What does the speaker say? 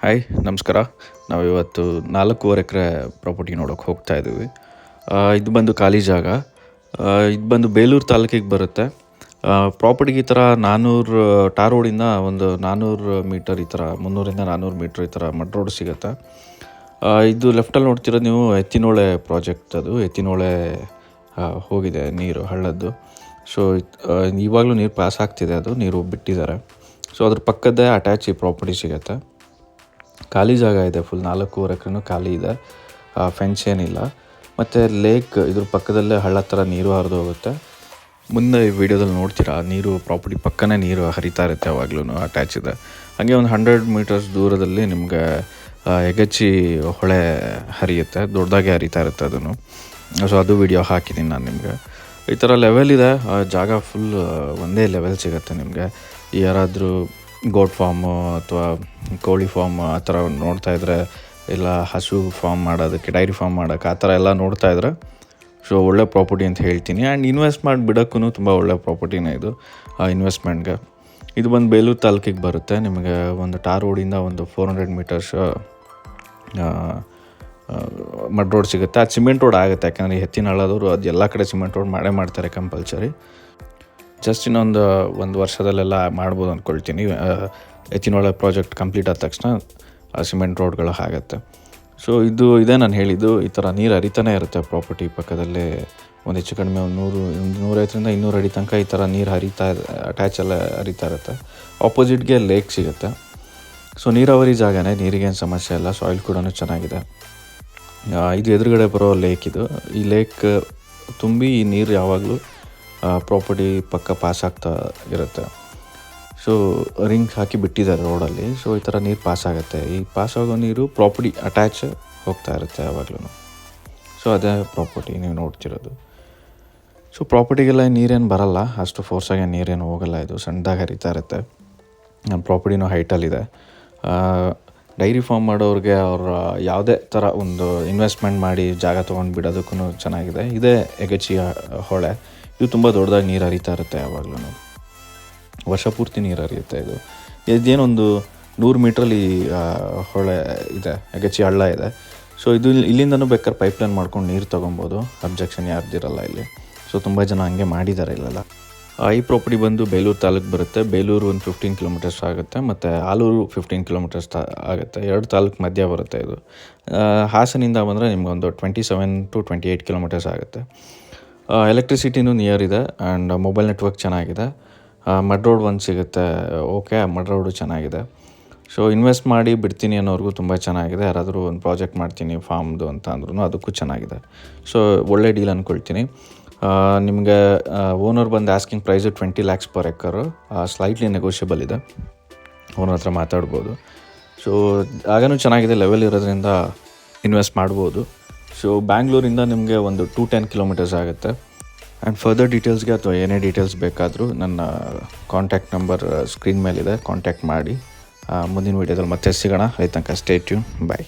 Hi ನಮಸ್ಕಾರ. ನಾವಿವತ್ತು 4.5 ಎಕರೆ property ನೋಡೋಕೆ ಹೋಗ್ತಾ ಇದ್ದೀವಿ. ಇದು ಬಂದು ಖಾಲಿ ಜಾಗ. ಇದು ಬಂದು ಬೇಲೂರು ತಾಲೂಕಿಗೆ ಬರುತ್ತೆ. ಪ್ರಾಪರ್ಟಿಗೆ ಈ ಥರ 400 ಟಾರ್ ರೋಡಿಂದ ಒಂದು 400 ಮೀಟರ್ ಈ ಥರ 300ರಿಂದ 400 ಮೀಟ್ರ್ ಈ ಥರ ಮಡ್ ರೋಡ್ ಸಿಗುತ್ತೆ. ಇದು ಲೆಫ್ಟಲ್ಲಿ ನೋಡ್ತಿರೋದು ನೀವು ಎತ್ತಿನಹೊಳೆ ಪ್ರಾಜೆಕ್ಟ್. ಅದು ಎತ್ತಿನಹೊಳೆ ಹೋಗಿದೆ ನೀರು ಹಳ್ಳದ್ದು. ಸೊ ಇವಾಗಲೂ ನೀರು ಪಾಸ್ ಆಗ್ತಿದೆ, ಅದು ನೀರು ಬಿಟ್ಟಿದ್ದಾರೆ. ಸೊ ಅದ್ರ ಪಕ್ಕದೇ ಅಟ್ಯಾಚ್ ಈ ಪ್ರಾಪರ್ಟಿ ಸಿಗುತ್ತೆ. ಖಾಲಿ ಜಾಗ ಇದೆ, ಫುಲ್ 4.5 ಎಕರೆನೂ ಖಾಲಿ ಇದೆ, ಫೆನ್ಸ್ ಏನಿಲ್ಲ. ಮತ್ತು ಲೇಕ್ ಇದ್ರ ಪಕ್ಕದಲ್ಲೇ ಹಳ್ಳ ಥರ ನೀರು ಹರಿದು ಹೋಗುತ್ತೆ. ಮುಂದೆ ಈ ವಿಡಿಯೋದಲ್ಲಿ ನೋಡ್ತೀರಾ, ನೀರು ಪ್ರಾಪರ್ಟಿ ಪಕ್ಕನೇ ನೀರು ಹರಿತಾ ಇರುತ್ತೆ, ಯಾವಾಗ್ಲೂ ಅಟ್ಯಾಚ್ ಇದೆ. ಹಾಗೆ ಒಂದು 100 ಮೀಟರ್ಸ್ ದೂರದಲ್ಲಿ ನಿಮ್ಗೆ ಯಗಚಿ ಹೊಳೆ ಹರಿಯುತ್ತೆ, ದೊಡ್ಡದಾಗಿ ಹರಿತಾ ಇರುತ್ತೆ ಅದನ್ನು. ಸೊ ಅದು ವಿಡಿಯೋ ಹಾಕಿದ್ದೀನಿ ನಾನು ನಿಮಗೆ. ಈ ಥರ ಲೆವೆಲ್ ಇದೆ, ಜಾಗ ಫುಲ್ ಒಂದೇ ಲೆವೆಲ್ ಸಿಗುತ್ತೆ ನಿಮಗೆ. ಯಾರಾದರೂ ಗೋಟ್ ಫಾರ್ಮು ಅಥವಾ ಕೋಳಿ ಫಾರ್ಮ್ ಆ ಥರ ನೋಡ್ತಾಯಿದ್ರೆ, ಇಲ್ಲ ಹಸು ಫಾರ್ಮ್ ಮಾಡೋದಕ್ಕೆ, ಡೈರಿ ಫಾರ್ಮ್ ಮಾಡೋಕ್ಕೆ ಆ ಥರ ಎಲ್ಲ ನೋಡ್ತಾಯಿದ್ರೆ ಸೊ ಒಳ್ಳೆ ಪ್ರಾಪರ್ಟಿ ಅಂತ ಹೇಳ್ತೀನಿ. ಆ್ಯಂಡ್ ಇನ್ವೆಸ್ಟ್ ಮಾಡಿ ಬಿಡೋಕ್ಕೂ ತುಂಬ ಒಳ್ಳೆ ಪ್ರಾಪರ್ಟಿನೇ ಇದು ಇನ್ವೆಸ್ಟ್ಮೆಂಟ್ಗೆ. ಇದು ಬಂದು ಬೇಲೂರು ತಾಲೂಕಿಗೆ ಬರುತ್ತೆ. ನಿಮಗೆ ಒಂದು ಟಾರ್ ರೋಡಿಂದ ಒಂದು 400 ಮೀಟರ್ಸ್ ಮಡ್ ರೋಡ್ ಸಿಗುತ್ತೆ. ಅದು ಸಿಮೆಂಟ್ ರೋಡ್ ಆಗುತ್ತೆ, ಯಾಕಂದರೆ ಎತ್ತಿನ ಹಳ್ಳದವರು ಅದು ಎಲ್ಲ ಕಡೆ ಸಿಮೆಂಟ್ ರೋಡ್ ಮಾಡ್ತಾರೆ ಕಂಪಲ್ಸರಿ. ಜಸ್ಟ್ ಒಂದು ವರ್ಷದಲ್ಲೆಲ್ಲ ಮಾಡ್ಬೋದು ಅಂದ್ಕೊಳ್ತೀನಿ. ಎತ್ತಿನಹೊಳೆ ಪ್ರಾಜೆಕ್ಟ್ ಕಂಪ್ಲೀಟ್ ಆದ ತಕ್ಷಣ ಸಿಮೆಂಟ್ ರೋಡ್ಗಳು ಆಗುತ್ತೆ. ಸೊ ಇದೇ ನಾನು ಹೇಳಿದ್ದು. ಈ ಥರ ನೀರು ಹರಿತಾನೆ ಇರುತ್ತೆ ಪ್ರಾಪರ್ಟಿ ಪಕ್ಕದಲ್ಲೇ. ಒಂದು ಹೆಚ್ಚು ಕಡಿಮೆ ಒಂದು 150ರಿಂದ 200 ಅಡಿ ತನಕ ಈ ಥರ ನೀರು ಅಟ್ಯಾಚೆಲ್ಲ ಹರಿತಾ ಇರುತ್ತೆ. ಆಪೋಸಿಟ್ಗೆ ಲೇಕ್ ಸಿಗುತ್ತೆ. ಸೊ ನೀರಾವರಿ ಜಾಗನೇ, ನೀರಿಗೇನು ಸಮಸ್ಯೆ ಇಲ್ಲ, ಸಾಯಿಲ್ ಕೂಡ ಚೆನ್ನಾಗಿದೆ. ಇದು ಎದುರುಗಡೆ ಬರೋ ಲೇಕ್ ಇದು. ಈ ಲೇಕ್ ತುಂಬಿ ಈ ನೀರು ಯಾವಾಗಲೂ ಪ್ರಾಪರ್ಟಿ ಪಕ್ಕ ಪಾಸ್ ಆಗ್ತಾ ಇರುತ್ತೆ. ಸೊ ರಿಂಗ್ ಹಾಕಿ ಬಿಟ್ಟಿದ್ದಾರೆ ರೋಡಲ್ಲಿ. ಸೊ ಈ ಥರ ನೀರು ಪಾಸ್ ಆಗುತ್ತೆ. ಈ ಪಾಸ್ ಆಗೋ ನೀರು ಪ್ರಾಪರ್ಟಿ ಅಟ್ಯಾಚ್ ಹೋಗ್ತಾ ಇರುತ್ತೆ ಯಾವಾಗಲೂ. ಸೊ ಅದೇ ಪ್ರಾಪರ್ಟಿ ನೀವು ನೋಡ್ತಿರೋದು. ಸೊ ಪ್ರಾಪರ್ಟಿಗೆಲ್ಲ ನೀರೇನು ಬರಲ್ಲ, ಅಷ್ಟು ಫೋರ್ಸಾಗಿ ನೀರೇನು ಹೋಗಲ್ಲ, ಇದು ಸಣ್ಣದಾಗಿ ಹರಿತಾ ಇರುತ್ತೆ. ನನ್ನ ಪ್ರಾಪರ್ಟಿನೂ ಹೈಟಲ್ಲಿದೆ. ಡೈರಿ ಫಾರ್ಮ್ ಮಾಡೋರಿಗೆ ಅವ್ರ ಯಾವುದೇ ಥರ ಒಂದು ಇನ್ವೆಸ್ಟ್ಮೆಂಟ್ ಮಾಡಿ ಜಾಗ ತೊಗೊಂಡು ಬಿಡೋದಕ್ಕೂ ಚೆನ್ನಾಗಿದೆ. ಇದೇ ಯಗಚಿ ಹೊಳೆ. ಇದು ತುಂಬ ದೊಡ್ಡದಾಗಿ ನೀರು ಹರಿತಾ ಇರುತ್ತೆ ಯಾವಾಗಲೂ, ವರ್ಷ ಪೂರ್ತಿ ನೀರು ಹರಿಯುತ್ತೆ. ಇದೇನೊಂದು 100 ಮೀಟ್ರಲ್ಲಿ ಹೊಳೆ ಇದೆ, ಯಗಚಿ ಹಳ್ಳ ಇದೆ. ಸೊ ಇಲ್ಲಿಂದನೂ ಬೇಕಾದ್ರೆ ಪೈಪ್ಲೈನ್ ಮಾಡ್ಕೊಂಡು ನೀರು ತೊಗೊಬೋದು, ಅಬ್ಜೆಕ್ಷನ್ ಯಾರ್ದಿರಲ್ಲ ಇಲ್ಲಿ. ಸೊ ತುಂಬ ಜನ ಹಂಗೆ ಮಾಡಿದ್ದಾರೆ ಇಲ್ಲೆಲ್ಲ. ಈ ಪ್ರಾಪರ್ಟಿ ಬಂದು ಬೇಲೂರು ತಾಲೂಕು ಬರುತ್ತೆ. ಬೇಲೂರು ಒಂದು 15 ಕಿಲೋಮೀಟರ್ಸ್ ಆಗುತ್ತೆ, ಮತ್ತು ಆಲೂರು 15 ಕಿಲೋಮೀಟರ್ಸ್ ಆಗುತ್ತೆ. 2 ತಾಲೂಕು ಮಧ್ಯ ಬರುತ್ತೆ ಇದು. ಹಾಸನಿಂದ ಬಂದರೆ ನಿಮ್ಗೊಂದು 27 to 28 ಕಿಲೋಮೀಟರ್ಸ್ ಆಗುತ್ತೆ. ಎಲೆಕ್ಟ್ರಿಸಿಟಿನೂ ನಿಯರ್ ಇದೆ, ಆ್ಯಂಡ್ ಮೊಬೈಲ್ ನೆಟ್ವರ್ಕ್ ಚೆನ್ನಾಗಿದೆ. ಮಡ್ ರೋಡ್ ಒಂದು ಸಿಗುತ್ತೆ, ಓಕೆ, ಮಡ್ ರೋಡು ಚೆನ್ನಾಗಿದೆ. ಸೊ ಇನ್ವೆಸ್ಟ್ ಮಾಡಿ ಬಿಡ್ತೀನಿ ಅನ್ನೋರಿಗೂ ತುಂಬ ಚೆನ್ನಾಗಿದೆ. ಯಾರಾದರೂ ಒಂದು ಪ್ರಾಜೆಕ್ಟ್ ಮಾಡ್ತೀನಿ ಫಾರ್ಮ್ದು ಅಂತ ಅಂದ್ರೂ ಅದಕ್ಕೂ ಚೆನ್ನಾಗಿದೆ. ಸೊ ಒಳ್ಳೆ ಡೀಲ್ ಅಂದ್ಕೊಳ್ತೀನಿ. ನಿಮಗೆ ಓನರ್ ಬಂದು asking price 20 lakhs per acre. Slightly negotiable ಇದೆ, ಓನರ್ ಹತ್ರ ಮಾತಾಡ್ಬೋದು. ಸೊ ಆಗನೂ ಚೆನ್ನಾಗಿದೆ, ಲೆವೆಲ್ ಇರೋದ್ರಿಂದ ಇನ್ವೆಸ್ಟ್ ಮಾಡ್ಬೋದು. ಸೊ ಬ್ಯಾಂಗ್ಳೂರಿಂದ ನಿಮಗೆ ಒಂದು 210 ಕಿಲೋಮೀಟರ್ಸ್ ಆಗುತ್ತೆ. ಆ್ಯಂಡ್ ಫರ್ದರ್ ಡೀಟೇಲ್ಸ್ಗೆ ಅಥವಾ ಏನೇ ಡೀಟೇಲ್ಸ್ ಬೇಕಾದರೂ ನನ್ನ ಕಾಂಟ್ಯಾಕ್ಟ್ ನಂಬರ್ ಸ್ಕ್ರೀನ್ ಮೇಲಿದೆ, ಕಾಂಟ್ಯಾಕ್ಟ್ ಮಾಡಿ. ಮುಂದಿನ ವೀಡಿಯೋದಲ್ಲಿ ಮತ್ತೆ ಸಿಗೋಣ. ಅಲ್ಲಿ ತನಕ ಸ್ಟೇ ಟ್ಯೂನ್, ಬಾಯ್.